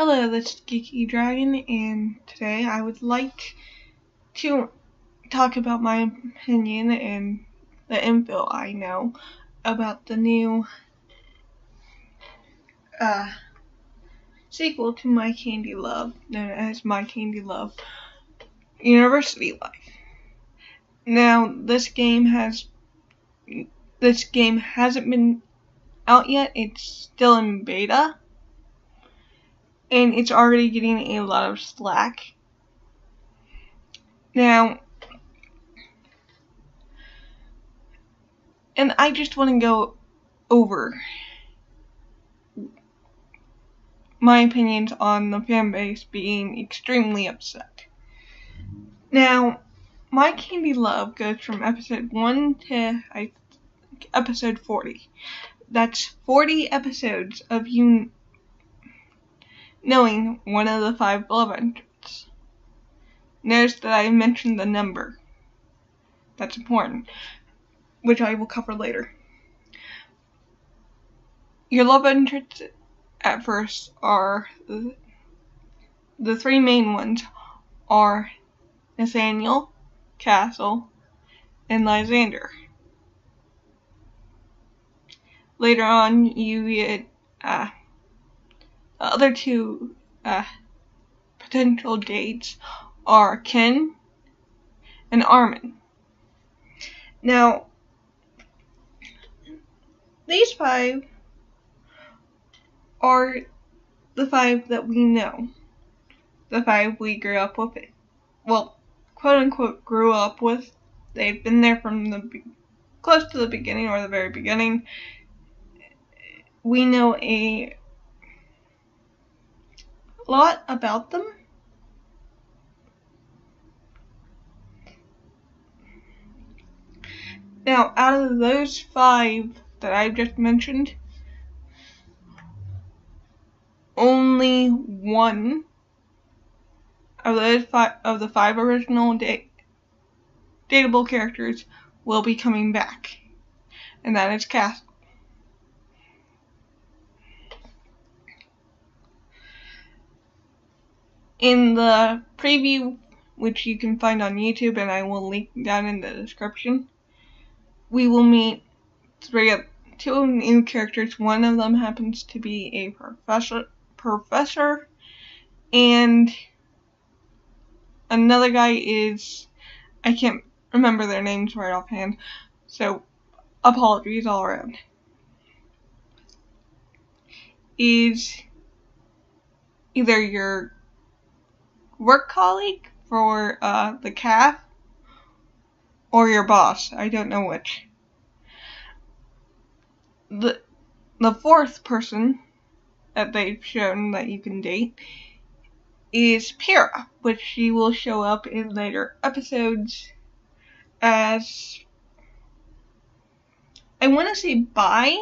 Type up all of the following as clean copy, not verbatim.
Hello, this is Geeky Dragon, and today I would like to talk about my opinion and the info I know about the new sequel to My Candy Love, known as My Candy Love-University Life. Now, this game hasn't been out yet. It's still in beta, and it's already getting a lot of slack. Now, and I just want to go over my opinions on the fanbase being extremely upset. Now, My Candy Love goes from episode 1 to episode 40. That's 40 episodes of you knowing one of the 5 love interests. Notice that I mentioned the number. That's important, which I will cover later. Your love interests at first are the 3 main ones are Nathaniel, Castiel, and Lysander. Later on, you get the other 2 potential dates are Ken and Armin. Now, these 5 are the 5 that we know. The 5 we grew up with. Well, quote unquote grew up with. They've been there from close to the beginning or the very beginning. We know a lot about them. Now, out of those 5 that I just mentioned, only one of the 5 original dateable characters will be coming back, and that is Castiel. In the preview, which you can find on YouTube, and I will link down in the description, we will meet 2 new characters. One of them happens to be a professor, and another guy is, I can't remember their names right offhand, so apologies all around. Is either your work colleague for the CAF or your boss. I don't know which. The 4th person that they've shown that you can date is Pyrrha, which she will show up in later episodes as, I want to say bi.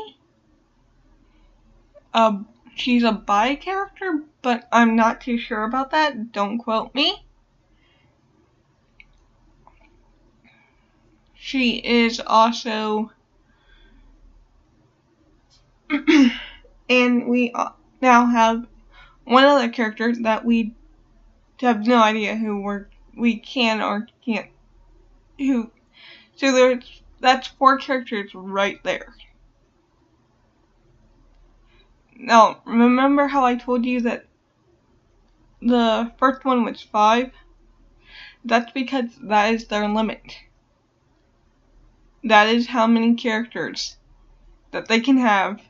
She's a bi character, but I'm not too sure about that. Don't quote me. She is also, and we now have one other character that we have no idea who we can or can't. So that's 4 characters right there. Now, remember how I told you that the first one was 5? That's because that is their limit. That is how many characters that they can have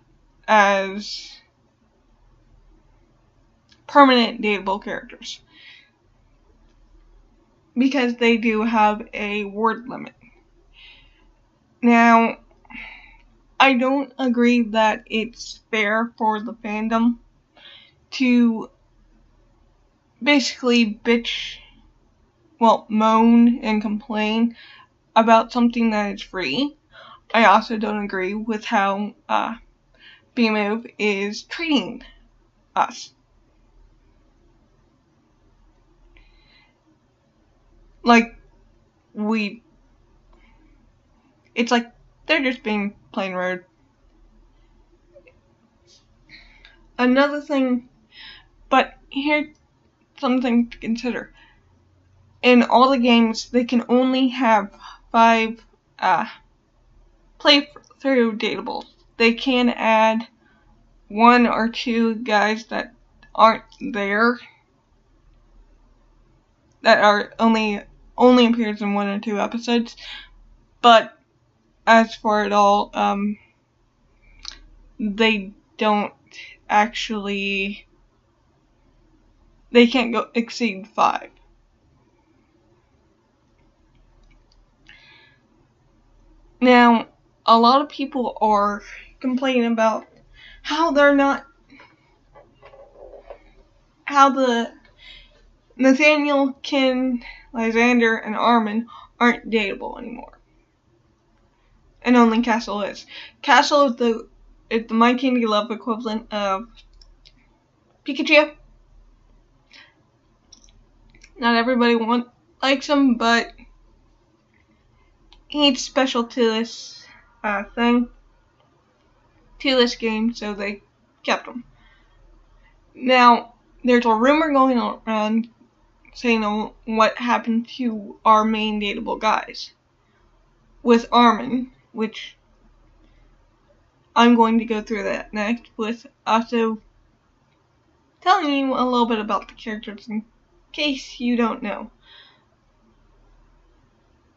as permanent dateable characters, because they do have a word limit. Now, I don't agree that it's fair for the fandom to basically moan and complain about something that is free. I also don't agree with how B-Move is treating us. It's like they're just being plain rude. Another thing But here's something to consider. In all the games, they can only have 5 playthrough dateables. They can add 1 or 2 guys that aren't there, that are only appears in 1 or 2 episodes. But as for it all, they don't actually, they can't exceed 5. Now, a lot of people are complaining about how the Nathaniel, Ken, Lysander, and Armin aren't dateable anymore. And only Castiel is. Castiel is the My Candy Love equivalent of Pikachu. Not everybody likes him, but he's special to this to this game, so they kept him. Now, there's a rumor going around saying what happened to Our Main Dateable Guys with Armin, which I'm going to go through that next, with also telling you a little bit about the characters in case you don't know.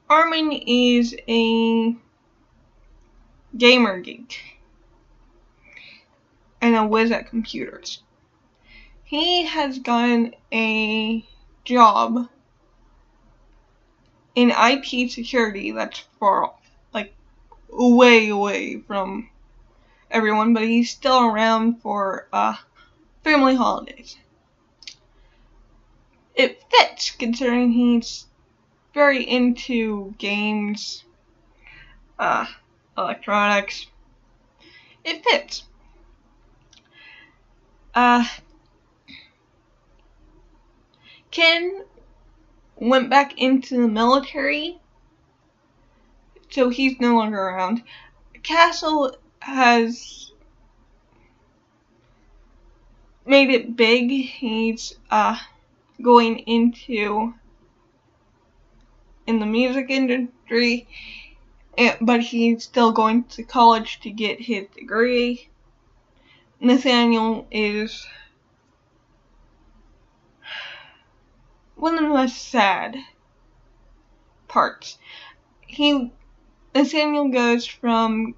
Armin is a gamer geek and a whiz at computers. He has gotten a job in IT security that's far off, like way away from everyone, but he's still around for family holidays. It fits, considering he's very into games, electronics. It fits. Ken went back into the military, so he's no longer around. Castiel has made it big. He's going in the music industry, but he's still going to college to get his degree. Nathaniel is one of the most sad parts. Nathaniel goes from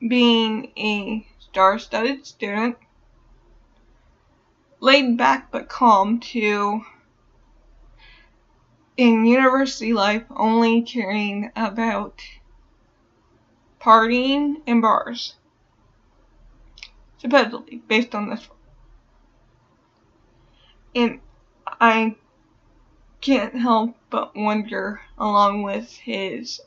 being a star-studded student, laid back but calm, to in university life only caring about partying and bars. Supposedly, based on this one. And I can't help but wonder, along with his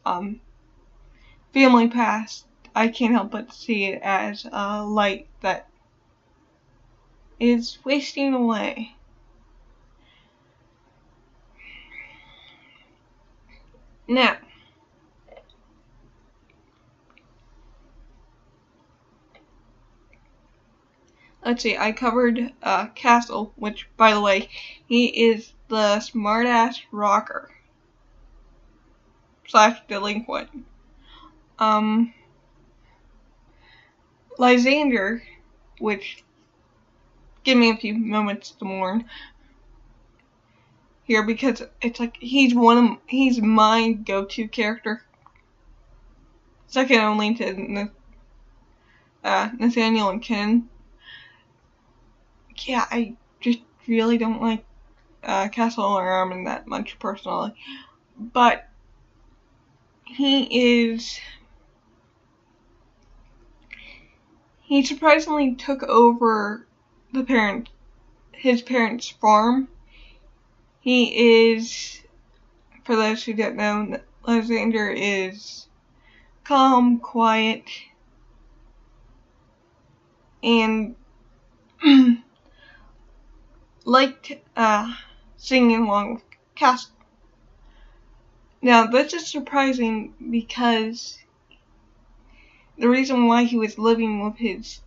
family past, I can't help but see it as a light that is wasting away. Now, let's see, I covered Castiel, which, by the way, he is the smartass rocker / delinquent. Lysander, which, give me a few moments to mourn here, because it's like he's my go-to character, second only to Nathaniel and Ken. Yeah, I just really don't like Castiel or Armin that much personally, but he surprisingly took over his parents' farm. He is, for those who don't know, Lysander is calm, quiet, and liked singing along with Castiel. Now, this is surprising because the reason why he was living with his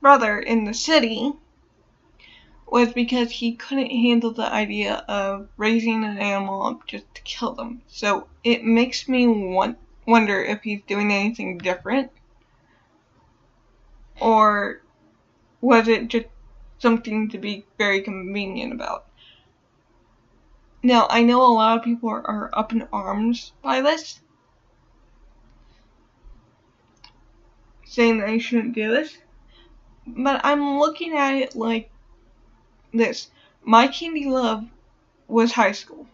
brother in the city was because he couldn't handle the idea of raising an animal up just to kill them. So it makes me wonder if he's doing anything different, or was it just something to be very convenient about? Now, I know a lot of people are up in arms by this, saying that I shouldn't do this, but I'm looking at it like this. My Candy Love was high school.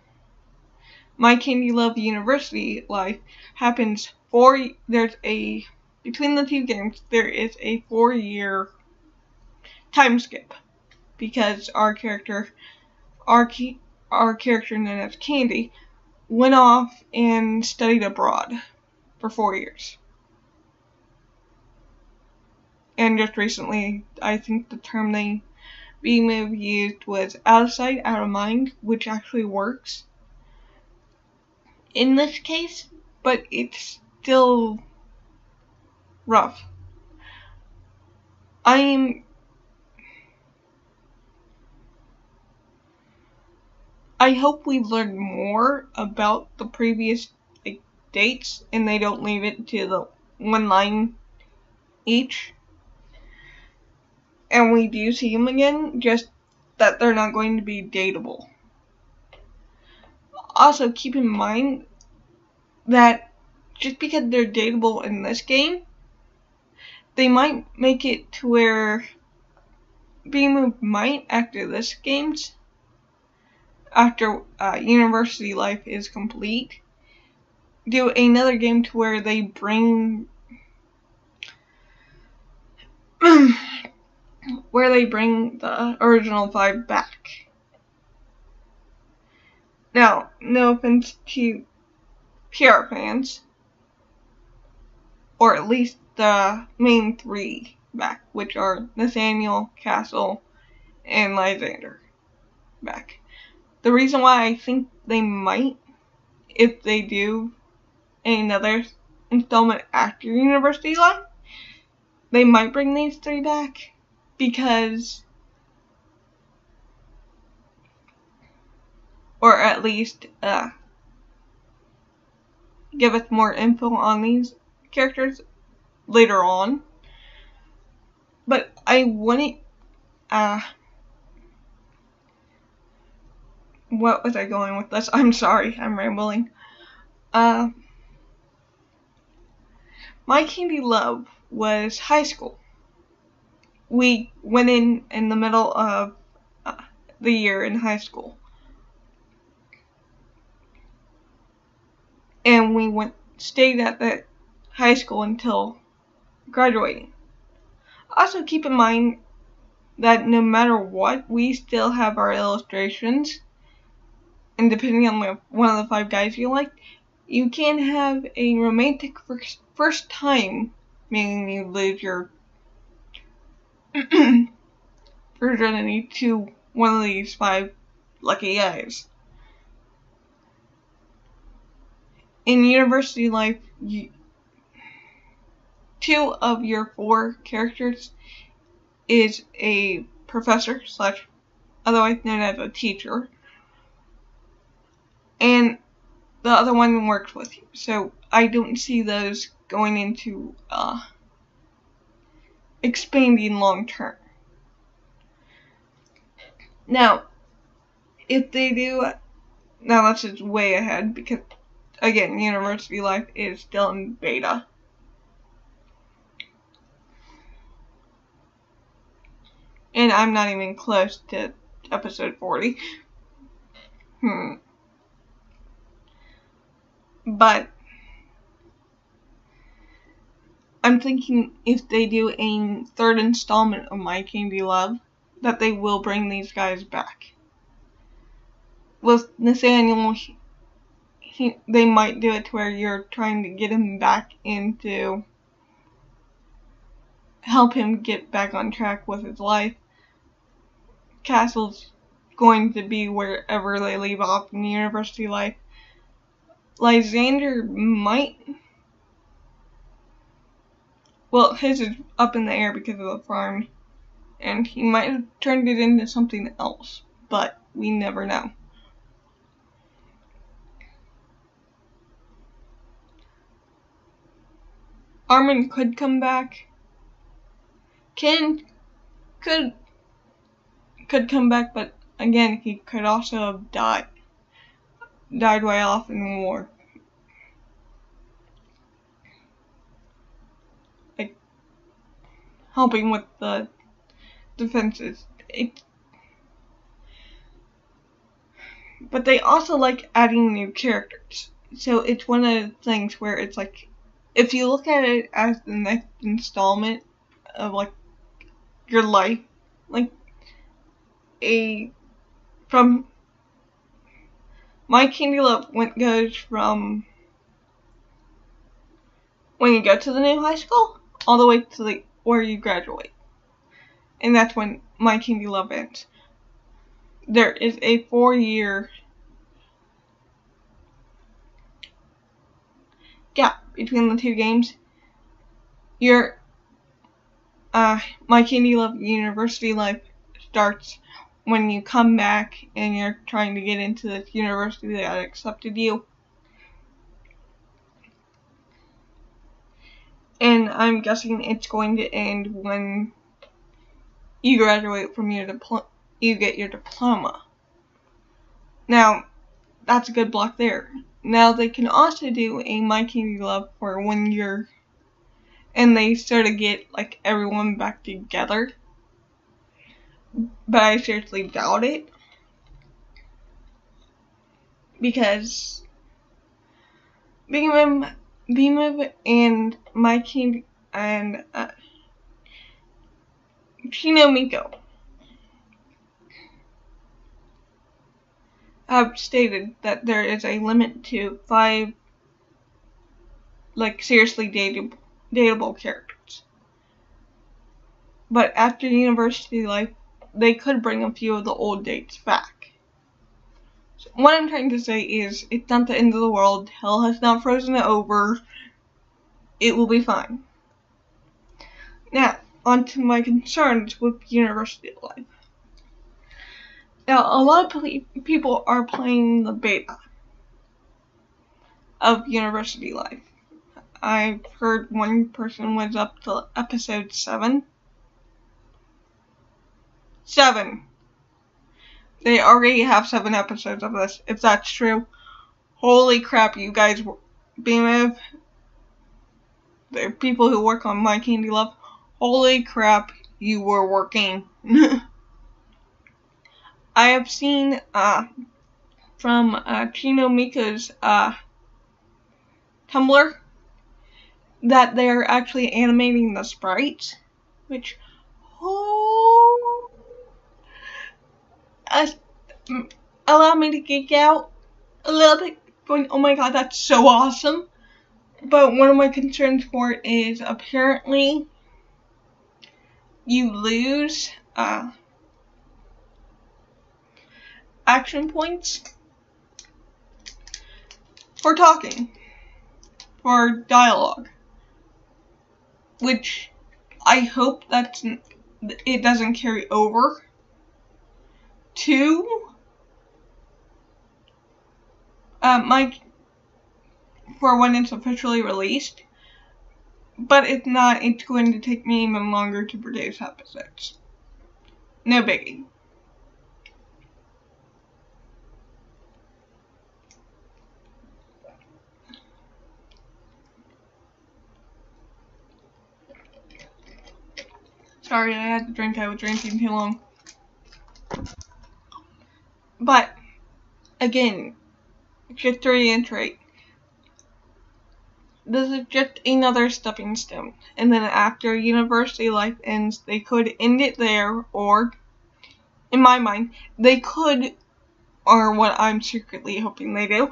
My Candy Love-Univerity Life happens between the two games, there is a 4-year time skip, because our character known as Candy went off and studied abroad for 4 years. And just recently, I think the term they B-Move used was out of sight, out of mind, which actually works in this case, but it's still rough. I hope we learn more about the previous dates and they don't leave it to the one line each, and we do see them again, just that they're not going to be dateable. Also, keep in mind that just because they're dateable in this game, they might make it to where B-Move might, after this game's, after University Life is complete, do another game to where they bring the original 5 back. Now, no offense to PR fans, or at least the main 3 back, which are Nathaniel, Castiel, and Lysander back. The reason why I think they might, if they do another installment after University Life, they might bring these 3 back, because, or at least give us more info on these characters later on. But I wouldn't, what was I going with this? I'm sorry, I'm rambling. My Candy Love was high school. We went in the middle of the year in high school. And we stayed at that high school until graduating. Also, keep in mind that no matter what, we still have our illustrations. And depending on one of the 5 guys you like, you can have a romantic first time, meaning you lose your virginity to one of these 5 lucky guys. In University Life, 2 of your 4 characters is a professor / otherwise known as a teacher, and the other one works with you. So I don't see those going into expanding long term. Now, if they do, now that's just way ahead, because again, University Life is still in beta. And I'm not even close to episode 40. But I'm thinking if they do a 3rd installment of My Candy Love, that they will bring these guys back. With Nathaniel, they might do it to where you're trying to get him back into, help him get back on track with his life. Castiel's going to be wherever they leave off in University Life. Lysander might, well, his is up in the air because of the farm and he might have turned it into something else, but we never know. Armin could come back. Ken could come back, but again, he could also have died way off in war. Like, helping with the defenses. But they also like adding new characters. So it's one of the things where it's like, if you look at it as the next installment of like your life, like from My Candy Love goes from when you go to the new high school all the way to where you graduate, and that's when My Candy Love ends. There is a 4-year gap between the two games. Your My Candy Love-Univerity Life starts when you come back and you're trying to get into this university that accepted you. And I'm guessing it's going to end when you graduate from you get your diploma. Now, that's a good block there. Now they can also do a My Candy Love for when you're, and they sort of get like everyone back together. But I seriously doubt it, because B-Move and My Candy and Chino Miko have stated that there is a limit to 5 like seriously dateable characters. But after University Life, they could bring a few of the old dates back. So what I'm trying to say is, it's not the end of the world. Hell has not frozen over. It will be fine. Now, on to my concerns with University Life. Now, a lot of people are playing the beta of University Life. I've heard one person was up to episode 7. 7. They already have 7 episodes of this, if that's true. Holy crap, you guys, B-Move, the people who work on My Candy Love, holy crap, you were working. I have seen, from, Chino Miko's, Tumblr, that they're actually animating the sprites, which, allow me to geek out a little bit, going, oh my god, that's so awesome. But one of my concerns for it is, apparently, you lose, action points for talking, for dialogue, which I hope it doesn't carry over to for when it's officially released. But if not, it's going to take me even longer to produce episodes. No biggie. Sorry, I had to drink. I was drinking too long. But, again, just to reiterate, this is just another stepping stone. And then after University Life ends, they could end it there, or, in my mind, they could, or what I'm secretly hoping they do,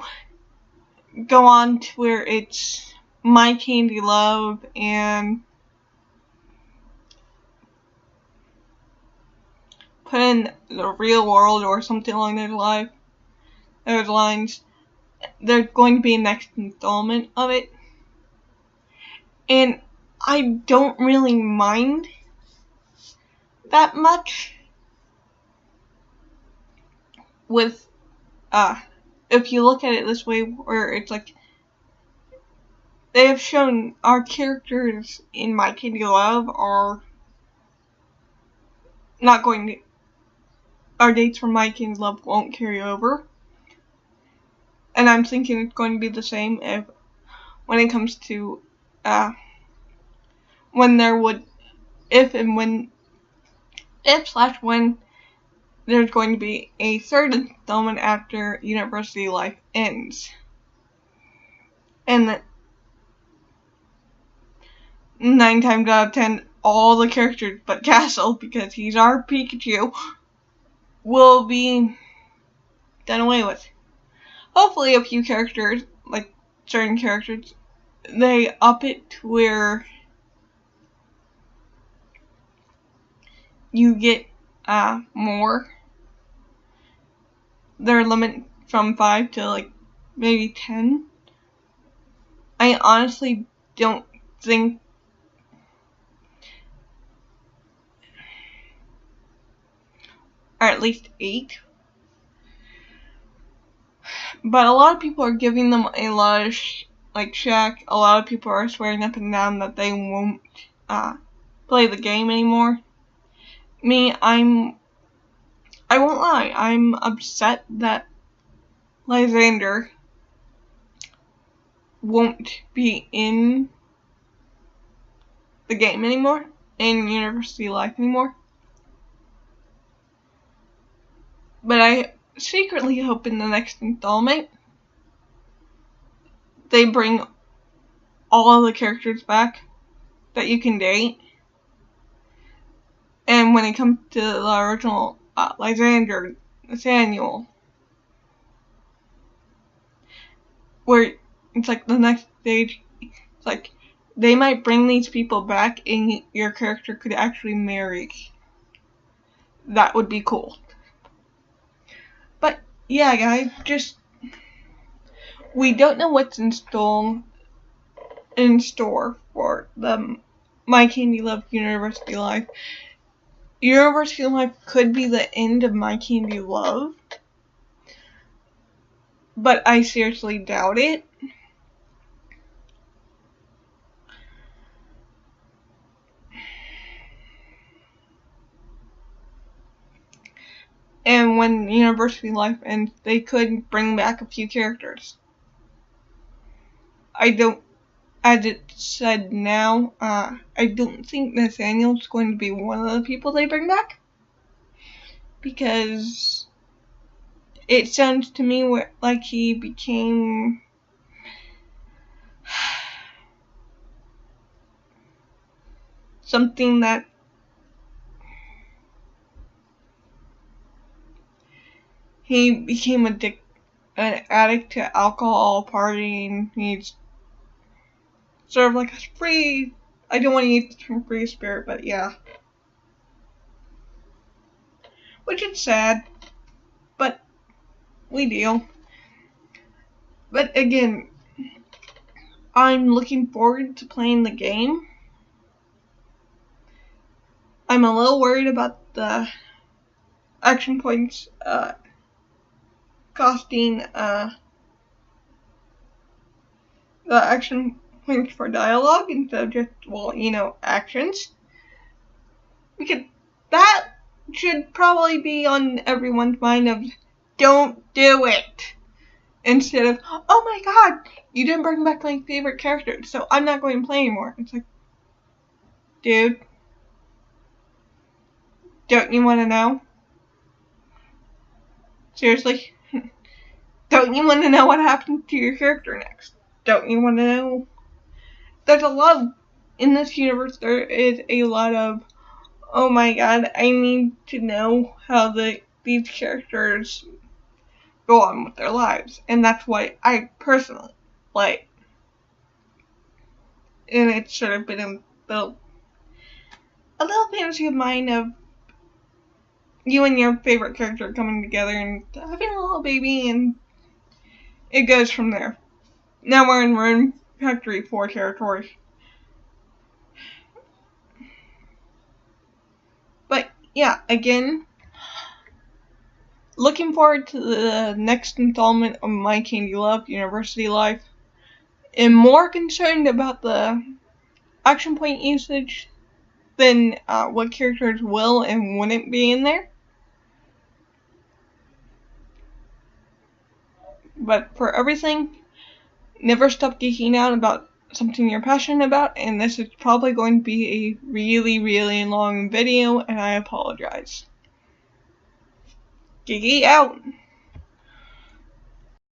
go on to where it's My Candy Love and put in the real world or something along those lines. There's going to be a next installment of it. And I don't really mind that much with, if you look at it this way, where it's like, they have shown our characters in My Candy Love are not going to, our dates from My Candy Love won't carry over. And I'm thinking it's going to be the same when it comes to, when there would, if when there's going to be a third installment after University Life ends. And that 9 times out of 10, all the characters but Castiel, because he's our Pikachu, will be done away with. Hopefully a few characters, like certain characters, they up it to where you get more. Their limit from 5 to like maybe 10. I honestly don't think or at least 8. But a lot of people are giving them a lot of like Shaq. A lot of people are swearing up and down that they won't play the game anymore. Me, I won't lie, I'm upset that Lysander won't be in the game anymore, in University Life anymore. But I secretly hope in the next installment they bring all of the characters back that you can date. And when it comes to the original Lysander, Nathaniel, where it's like the next stage, it's like they might bring these people back and your character could actually marry. That would be cool. But yeah, guys, we don't know what's in store for the My Candy Love-Univerity Life. University Life could be the end of My Candy Love, but I seriously doubt it. And when University Life ends, they could bring back a few characters. As it said now, I don't think Nathaniel's going to be one of the people they bring back. Because it sounds to me like he became something that he became an addict to alcohol, partying. He's sort of like a free, I don't want to use the term free spirit, but yeah. Which is sad, but we deal. But again, I'm looking forward to playing the game. I'm a little worried about the action points costing the action points for dialogue instead of just, actions. Because that should probably be on everyone's mind of, don't do it. Instead of, oh my god, you didn't bring back my favorite character, so I'm not going to play anymore. It's like, dude, don't you want to know? Seriously? Don't you want to know what happened to your character next? Don't you want to know? There's a lot of, in this universe, there is a lot of, oh my god, I need to know how these characters go on with their lives. And that's why I personally play. And it's sort of been a little fantasy of mine of you and your favorite character coming together and having a little baby, and it goes from there. Now we're in Rune Factory 4 territory. But yeah, again, looking forward to the next installment of my Candy Love-Univerity Life. I'm more concerned about the action point usage than what characters will and wouldn't be in there. But for everything, never stop geeking out about something you're passionate about, and this is probably going to be a really, really long video, and I apologize. Geeky out!